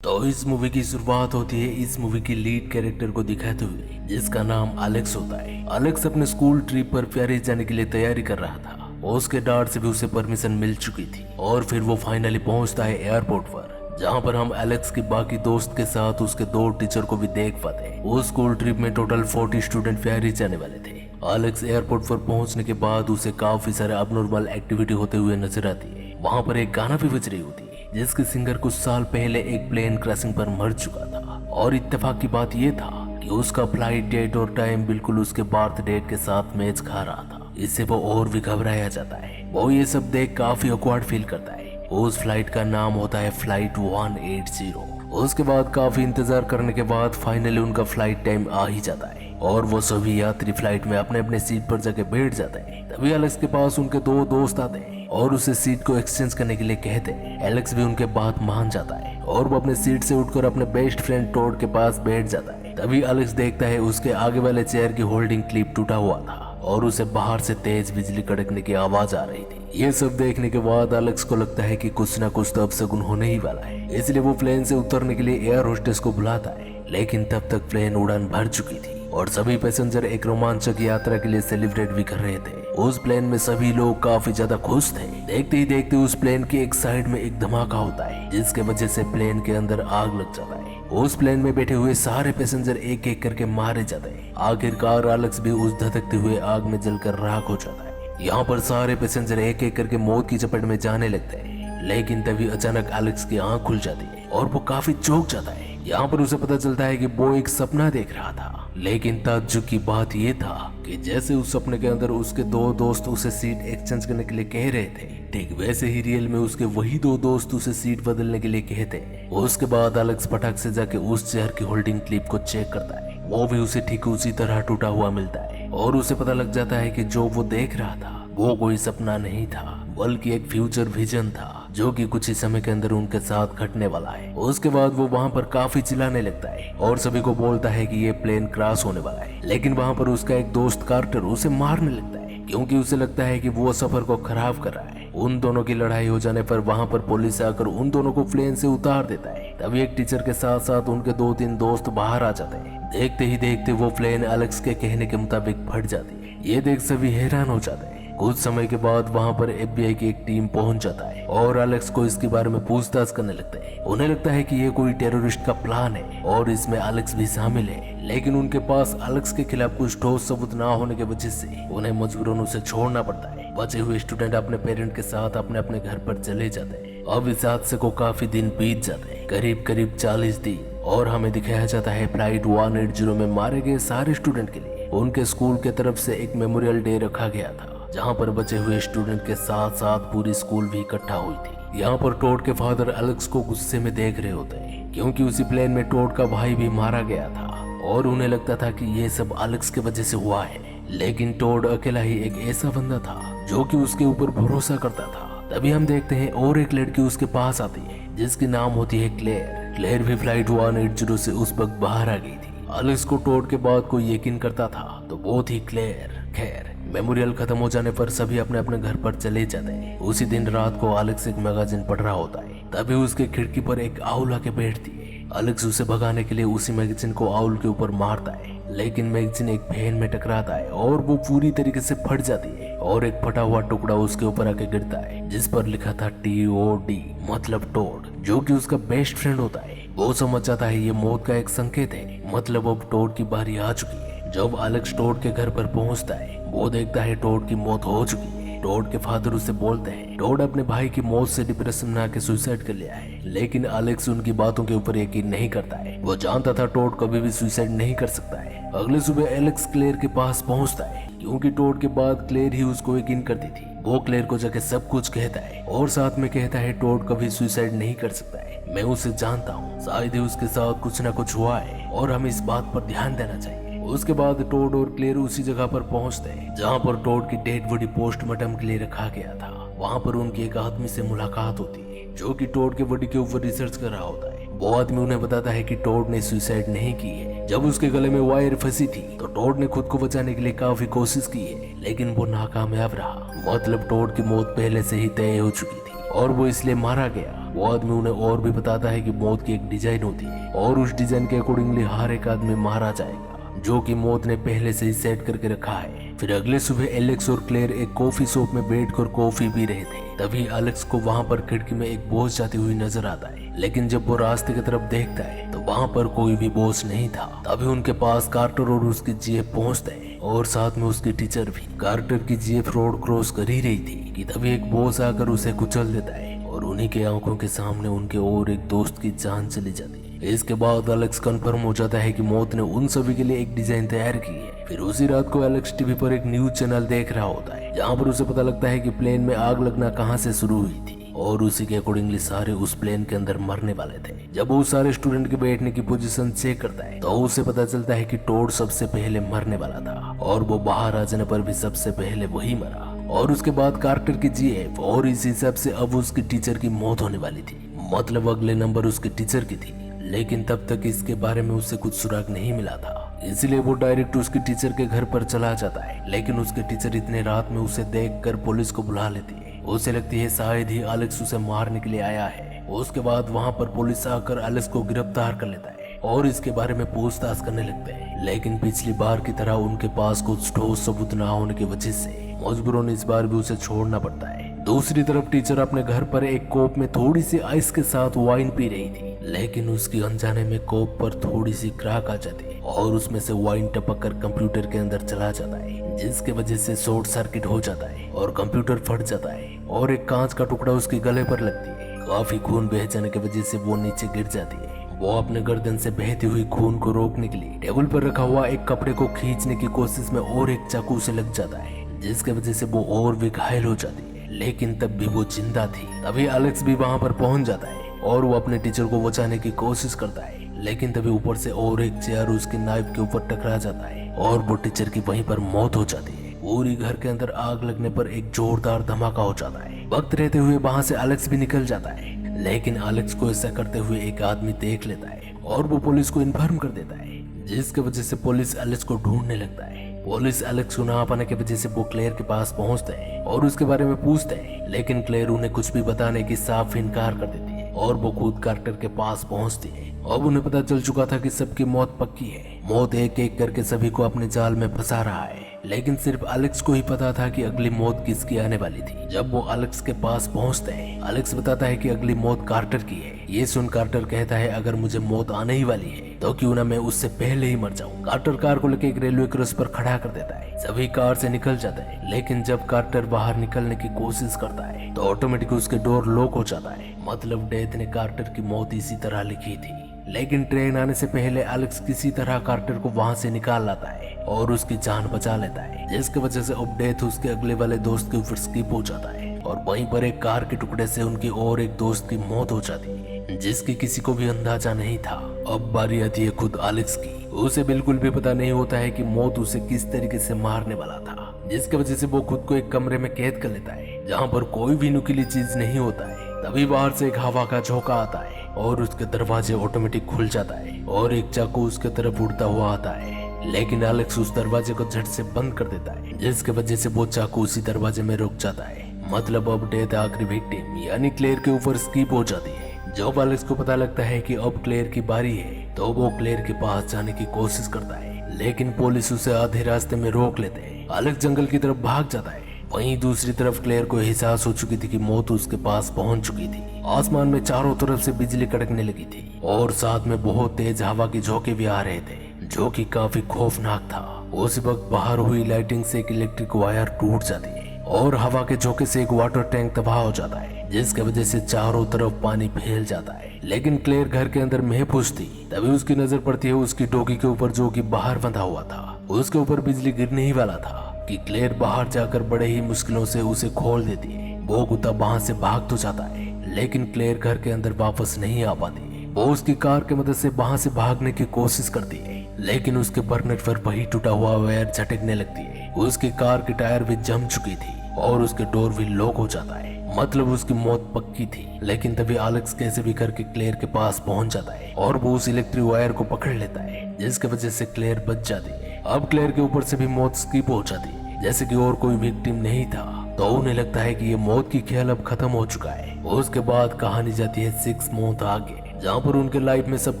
तो इस मूवी की शुरुआत होती है इस मूवी की लीड कैरेक्टर को दिखाते हुए, जिसका नाम एलेक्स होता है। एलेक्स अपने स्कूल ट्रिप पर पेरिस जाने के लिए तैयारी कर रहा था। उसके डैड से भी उसे परमिशन मिल चुकी थी और फिर वो फाइनली पहुंचता है एयरपोर्ट पर, जहां पर हम एलेक्स की बाकी दोस्त के साथ उसके 2 टीचर को भी देख पाते हैं। उस स्कूल ट्रिप में टोटल 40 स्टूडेंट पेरिस जाने वाले थे। एलेक्स एयरपोर्ट पर पहुंचने के बाद उसे काफी सारे अबनॉर्मल एक्टिविटी होते हुए नजर आती है। वहां पर एक गाना भी बज रही होती है जिसके सिंगर कुछ साल पहले एक प्लेन क्रैशिंग पर मर चुका था। और इत्तेफाक की बात यह था कि उसका फ्लाइट डेट और टाइम बिल्कुल उसके बर्थ डेट के साथ मैच खा रहा था। इससे वो और भी घबराया जाता है। वो ये सब देख काफी ऑकवर्ड फील करता है। उस फ्लाइट का नाम होता है फ्लाइट 180। उसके बाद काफी इंतजार करने के बाद फाइनली उनका फ्लाइट टाइम आ ही जाता है और वो सभी यात्री फ्लाइट में अपने अपने सीट पर जाके बैठ जाते हैं। तभी एलेक्स के पास उनके 2 दोस्त आते हैं और उसे सीट को एक्सचेंज करने के लिए कहते हैं। एलेक्स भी उनके बात मान जाता है और वो अपने सीट से उठकर अपने बेस्ट फ्रेंड टोड के पास बैठ जाता है। तभी एलेक्स देखता है उसके आगे वाले चेयर की होल्डिंग क्लिप टूटा हुआ था और उसे बाहर से तेज बिजली कड़कने की आवाज आ रही थी। ये सब देखने के बाद एलेक्स को लगता है कि कुछ ना कुछ तो अपशगुन होने ही वाला है, इसलिए वो प्लेन से उतरने के लिए एयर होस्टेस को बुलाता है। लेकिन तब तक प्लेन उड़ान भर चुकी थी और सभी पैसेंजर एक रोमांचक यात्रा के लिए सेलिब्रेट भी कर रहे थे। उस प्लेन में सभी लोग काफी ज्यादा खुश थे। देखते ही देखते उस प्लेन की एक साइड में एक धमाका होता है, जिसके वजह से प्लेन के अंदर आग लग जाता है। उस प्लेन में बैठे हुए सारे पैसेंजर एक एक करके मारे जाते हैं। आखिरकार एलेक्स भी उस धधकते हुए आग में जलकर राख हो जाता है। यहाँ पर सारे पैसेंजर एक एक करके मौत की चपेट में जाने लगते हैं। लेकिन तभी अचानक एलेक्स की आंख खुल जाती है और वो काफी चौंक जाता है। यहाँ पर उसे पता चलता है कि वो एक सपना देख रहा था। लेकिन ताज्जुब की बात यह था कि जैसे उस सपने के अंदर उसके 2 दोस्त उसे सीट एक्सचेंज करने के लिए कह रहे थे, ठीक वैसे ही रियल में उसके वही 2 दोस्त उसे सीट बदलने के लिए कहते हैं। उसके बाद एलेक्स पटाख से जाके उस चेयर की होल्डिंग क्लिप को चेक करता है। वो भी उसे ठीक उसी तरह टूटा हुआ मिलता है और उसे पता लग जाता है कि जो वो देख रहा था वो कोई सपना नहीं था, बल्कि एक फ्यूचर विजन था जो कि कुछ ही समय के अंदर उनके साथ घटने वाला है। उसके बाद वो वहाँ पर काफी चिल्लाने लगता है और सभी को बोलता है कि ये प्लेन क्रैश होने वाला है। लेकिन वहाँ पर उसका एक दोस्त कार्टर उसे मारने लगता है, क्योंकि उसे लगता है कि वो सफर को खराब कर रहा है। उन दोनों की लड़ाई हो जाने पर वहाँ पर पुलिस आकर उन दोनों को प्लेन से उतार देता है। तभी एक टीचर के साथ साथ उनके 2-3 दोस्त बाहर आ जाते हैं। देखते ही देखते वो प्लेन एलेक्स के कहने के मुताबिक फट जाती है। ये देख सभी हैरान हो जाते हैं। कुछ समय के बाद वहाँ पर FBI की एक टीम पहुंच जाता है और एलेक्स को इसके बारे में पूछताछ करने लगते हैं। उन्हें लगता है कि ये कोई टेररिस्ट का प्लान है और इसमें एलेक्स भी शामिल है। लेकिन उनके पास एलेक्स के खिलाफ कुछ ठोस सबूत ना होने की वजह से उन्हें मजबूरन उसे छोड़ना पड़ता है। बचे हुए स्टूडेंट अपने पेरेंट के साथ अपने अपने घर पर चले जाते हैं। अब इस हादसे को काफी दिन बीत जाते हैं, करीब करीब 40 दिन, और हमें दिखाया जाता है फ्लाइट 180 में मारे गए सारे स्टूडेंट के लिए उनके स्कूल के तरफ से एक मेमोरियल डे रखा गया था, जहाँ पर बचे हुए स्टूडेंट के साथ साथ पूरी स्कूल भी इकट्ठा हुई थी। यहाँ पर टोड के फादर एलेक्स को गुस्से में देख रहे होते हैं, क्योंकि उसी प्लेन में टोड का भाई भी मारा गया था और उन्हें लगता था कि ये सब एलेक्स की वजह से हुआ है। लेकिन टोड अकेला ही एक ऐसा बंदा था जो कि उसके ऊपर भरोसा करता था। तभी हम देखते हैं और एक लड़की उसके पास आती है जिसकी नाम होती है क्लेयर। क्लेयर भी फ्लाइट 180 से उस वक्त बाहर आ गई थी। एलेक्स को टोड के बात को यकीन करता था तो वो थी क्लेयर। खैर, मेमोरियल खत्म हो जाने पर सभी अपने अपने घर पर चले जाते हैं। उसी दिन रात को एलेक्स एक मैगजीन पढ़ रहा होता है। तभी उसके खिड़की पर एक आउल आके बैठती है। एलेक्स उसे भगाने के लिए उसी मैगजीन को आउल के ऊपर मारता है, लेकिन मैगजीन एक फैन में टकराता है और वो पूरी तरीके से फट जाती है और एक फटा हुआ टुकड़ा उसके ऊपर आके गिरता है, जिस पर लिखा था TOD, मतलब टोड, जो कि उसका बेस्ट फ्रेंड होता है। वो समझ जाता है ये मौत का एक संकेत है, मतलब अब टोड की बारी आ चुकी है। जब एलेक्स टोड के घर पर पहुंचता है वो देखता है टोड की मौत हो चुकी है। टोड के फादर उसे बोलते हैं टोड अपने भाई की मौत से डिप्रेशन में आके सुसाइड कर लिया है। लेकिन एलेक्स उनकी बातों के ऊपर यकीन नहीं करता है। वो जानता था टोड कभी भी सुसाइड नहीं कर सकता है। अगले सुबह एलेक्स क्लेयर के पास पहुंचता है, क्योंकि टोड के बाद क्लेयर ही उसको यकीन करती थी। वो क्लेयर को जाके सब कुछ कहता है और साथ में कहता है टोड कभी सुसाइड नहीं कर सकता है। मैं उसे जानता हूँ, शायद ही उसके साथ कुछ ना कुछ हुआ है और हमें इस बात पर ध्यान देना चाहिए। उसके बाद टोड और क्लेयर उसी जगह पर पहुंचते हैं जहां पर टोड की डेड बॉडी पोस्टमार्टम के लिए रखा गया था। वहां पर उनकी एक आदमी से मुलाकात होती है जो कि टोड के बॉडी के ऊपर रिसर्च कर रहा होता है। वो आदमी उन्हें बताता है कि टोड ने सुसाइड नहीं की है। जब उसके गले में वायर फंसी थी तो टोड ने खुद को बचाने के लिए काफी कोशिश की है, लेकिन वो नाकामयाब रहा। मतलब टोड की मौत पहले से ही तय हो चुकी थी और वो इसलिए मारा गया। वो आदमी उन्हें और भी बताता है कि मौत की एक डिजाइन होती है और उस डिजाइन के अकॉर्डिंगली हर एक आदमी मारा जाएगा, जो कि मौत ने पहले से ही सेट करके रखा है। फिर अगले सुबह एलेक्स और क्लेयर एक कॉफी शॉप में बैठकर कॉफी पी रहे थे। तभी एलेक्स को वहां पर खिड़की में एक बॉस जाती हुई नजर आता है, लेकिन जब वो रास्ते की तरफ देखता है तो वहां पर कोई भी बॉस नहीं था। तभी उनके पास कार्टर और उसकी जीप पहुंचते हैं और साथ में उसकी टीचर भी। कार्टर की जीप रोड क्रॉस कर ही रही थी कि तभी एक बॉस आकर उसे कुचल देता है और उन्हीं के आंखों के सामने उनके और एक दोस्त की जान चली जाती है। इसके बाद एलेक्स कंफर्म हो जाता है कि मौत ने उन सभी के लिए एक डिजाइन तैयार की है। फिर उसी रात को एलेक्स टीवी पर एक न्यूज चैनल देख रहा होता है, जहाँ पर उसे पता लगता है कि प्लेन में आग लगना कहाँ से शुरू हुई थी और उसी के अकॉर्डिंगली सारे उस प्लेन के अंदर मरने वाले थे। जब वो सारे स्टूडेंट के बैठने की पोजीशन चेक करता है तो उसे पता चलता है कि टोड सबसे पहले मरने वाला था और वो बाहर आ जाने पर भी सबसे पहले वही मरा। और उसके बाद कार्टर की जीएफ और इस हिसाब से अब उसकी टीचर की मौत होने वाली थी, मतलब अगले नंबर उसके टीचर की थी। लेकिन तब तक इसके बारे में उसे कुछ सुराग नहीं मिला था, इसलिए वो डायरेक्ट उसके टीचर के घर पर चला जाता है। लेकिन उसके टीचर इतने रात में उसे देखकर पुलिस को बुला लेती है। उसे लगती है शायद ही एलेक्स उसे मारने के लिए आया है। उसके बाद वहां पर पुलिस आकर एलेक्स को गिरफ्तार कर लेता है और इसके बारे में पूछताछ करने लगते हैं। लेकिन पिछली बार की तरह उनके पास कुछ ठोस सबूत न होने की वजह से मजबूरन इस बार भी उसे छोड़ना पड़ता है। दूसरी तरफ टीचर अपने घर पर एक कोप में थोड़ी सी आइस के साथ वाइन पी रही थी, लेकिन उसकी अनजाने में कोप पर थोड़ी सी क्रैक आ जाती है और उसमें से वाइन टपक कर कंप्यूटर के अंदर चला जाता है, जिसके वजह से शॉर्ट सर्किट हो जाता है और कंप्यूटर फट जाता है और एक कांच का टुकड़ा उसके गले पर लगती है। काफी खून बह जाने की वजह से वो नीचे गिर जाती है। वो अपने गर्दन से बहती हुई खून को रोकने के लिए टेबल पर रखा हुआ एक कपड़े को खींचने की कोशिश में और एक चाकू से लग जाता है, जिसके वजह से वो और भी घायल हो जाती है। लेकिन तब भी वो जिंदा थी। तभी एलेक्स भी वहां पर पहुंच जाता है और वो अपने टीचर को बचाने की कोशिश करता है, लेकिन तभी ऊपर से और एक चेयर उसके नाइफ के ऊपर टकरा जाता है और वो टीचर की वहीं पर मौत हो जाती है। पूरी घर के अंदर आग लगने पर एक जोरदार धमाका हो जाता है। वक्त रहते हुए वहां से एलेक्स भी निकल जाता है, लेकिन एलेक्स को ऐसा करते हुए एक आदमी देख लेता है और वो पुलिस को इन्फॉर्म कर देता है, जिसकी वजह से पुलिस एलेक्स को ढूंढने लगता है। पुलिस एलेक्स को ना पाने की वजह से वो क्लेयर के पास पहुंचते हैं और उसके बारे में पूछते हैं, लेकिन क्लेयर उन्हें कुछ भी बताने की साफ इनकार कर देती है और वो खुद कार्टर के पास पहुंचती है। अब उन्हें पता चल चुका था कि सबकी मौत पक्की है। मौत एक एक करके सभी को अपने जाल में फंसा रहा है, लेकिन सिर्फ एलेक्स को ही पता था कि अगली मौत किसकी आने वाली थी। जब वो एलेक्स के पास पहुंचते हैं, एलेक्स बताता है कि अगली मौत कार्टर की है। ये सुन कार्टर कहता है, अगर मुझे मौत आने ही वाली है तो क्यों ना मैं उससे पहले ही मर जाऊं। कार्टर कार को लेकर एक रेलवे क्रॉस पर खड़ा कर देता है। सभी कार से निकल जाते हैं, लेकिन जब कार्टर बाहर निकलने की कोशिश करता है तो ऑटोमेटिक उसके डोर लॉक हो जाता है। मतलब डेथ ने कार्टर की मौत इसी तरह लिखी थी। लेकिन ट्रेन आने से पहले एलेक्स किसी तरह कार्टर को वहां से निकाल लाता है और उसकी जान बचा लेता है, जिसकी वजह से अब डेथ उसके अगले वाले दोस्त के ऊपर स्किप हो जाता है और वहीं पर एक कार के टुकड़े से उनकी और एक दोस्त की मौत हो जाती है, जिसकी किसी को भी अंदाजा नहीं था। अब बारी आती है खुद एलेक्स की। उसे बिल्कुल भी पता नहीं होता है कि मौत उसे किस तरीके से मारने वाला था, जिसकी वजह से वो खुद को एक कमरे में कैद कर लेता है जहाँ पर कोई भी नुकीली चीज नहीं होता है। तभी बाहर से एक हवा का झोंका आता है और उसके दरवाजे ऑटोमेटिक खुल जाता है और एक चाकू उसके तरफ उड़ता हुआ आता है, लेकिन एलेक्स उस दरवाजे को झट से बंद कर देता है, जिसके वजह से वो चाकू उसी दरवाजे में रुक जाता है। मतलब अब डेथ आखिरी विक्टिम यानी क्लेयर के ऊपर स्किप हो जाती है। जब एलेक्स को पता लगता है कि अब क्लेयर की बारी है तो वो क्लेयर के पास जाने की कोशिश करता है, लेकिन पुलिस उसे आधे रास्ते में रोक लेते हैं। एलेक्स जंगल की तरफ भाग जाता है। वहीं दूसरी तरफ क्लेयर को एहसास हो चुकी थी कि मौत उसके पास पहुंच चुकी थी। आसमान में चारों तरफ से बिजली कड़कने लगी थी और साथ में बहुत तेज हवा के झोंके भी आ रहे थे, जो कि काफी खौफनाक था। उस वक्त बाहर हुई लाइटिंग से एक इलेक्ट्रिक वायर टूट जाती है और हवा के झोंके से एक वाटर टैंक तबाह हो जाता है, जिसकी वजह से चारों तरफ पानी फैल जाता है। लेकिन क्लेयर घर के अंदर महफूज थी। तभी उसकी नजर पड़ती है उसकी डॉगी के ऊपर, जो कि बाहर बंधा हुआ था। उसके ऊपर बिजली गिरने ही वाला था कि क्लेयर बाहर जाकर बड़े ही मुश्किलों से उसे खोल देती है। वो कुत्ता वहां से भाग तो जाता है, लेकिन क्लेयर घर के अंदर वापस नहीं आ पाती। वो उसकी कार की मदद से वहां से भागने की कोशिश करती है, लेकिन उसके बर्नेट पर वही टूटा हुआ वायर झटकने लगती है। उसकी कार की टायर भी जम चुकी थी और उसके डोर भी लॉक हो जाता है। मतलब उसकी मौत पक्की थी। लेकिन तभी एलेक्स कैसे भी करके क्लेयर के पास पहुंच जाता है और वो उस इलेक्ट्रिक वायर को पकड़ लेता है, जिसकी वजह से क्लेयर बच जाती है। अब क्लेयर के ऊपर से भी मौत स्किप हो जाती है, जैसे कि और कोई विक्टिम नहीं था। तो उन्हें लगता है कि ये मौत की खेल अब खत्म हो चुका है उसके बाद कहानी जाती है 6 मंथ आगे, जहाँ पर उनके लाइफ में सब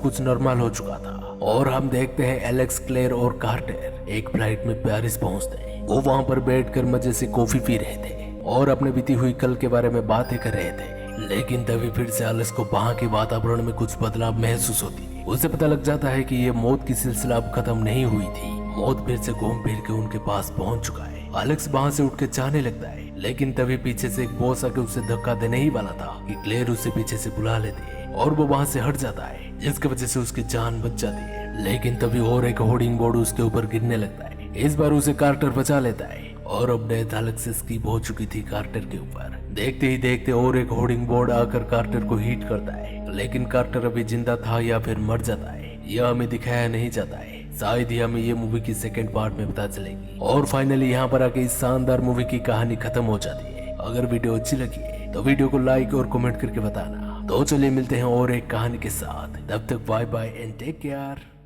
कुछ नॉर्मल हो चुका था और हम देखते हैं एलेक्स, क्लेयर और कार्टर एक फ्लाइट में पेरिस पहुंचते हैं। वो वहाँ पर बैठकर मजे से कॉफी पी रहे थे और अपने बीती हुई कल के बारे में बातें कर रहे थे। लेकिन तभी फिर से एलेक्स को वहाँ के वातावरण में कुछ बदलाव महसूस होती है। उसे पता लग जाता है कि ये मौत की सिलसिला अब खत्म नहीं हुई थी, मौत फिर से घूम फिर के उनके पास पहुंच चुका है। एलेक्स वहाँ से उठ के जाने लगता है, लेकिन तभी पीछे से एक बॉस आके उसे धक्का देने ही वाला था कि क्लेयर उसे पीछे से बुला लेती है और वो वहाँ से हट जाता है, जिसकी वजह से उसकी जान बच जाती है। लेकिन तभी और एक होर्डिंग बोर्ड उसके ऊपर गिरने लगता है। इस बार उसे कार्टर बचा लेता है और अब डेथ एलेक्स की हो चुकी थी कार्टर के ऊपर। देखते ही देखते और एक होर्डिंग बोर्ड आकर कार्टर को हिट करता है, लेकिन कार्टर अभी जिंदा था या फिर मर जाता है यह हमें दिखाया नहीं जाता है। शायद ही हमें ये मूवी की सेकंड पार्ट में पता चलेगी। और फाइनली यहाँ पर आके इस शानदार मूवी की कहानी खत्म हो जाती है। अगर वीडियो अच्छी लगी है तो वीडियो को लाइक और कमेंट करके बताना। तो चलिए मिलते हैं और एक कहानी के साथ, तब तक bye bye and take care.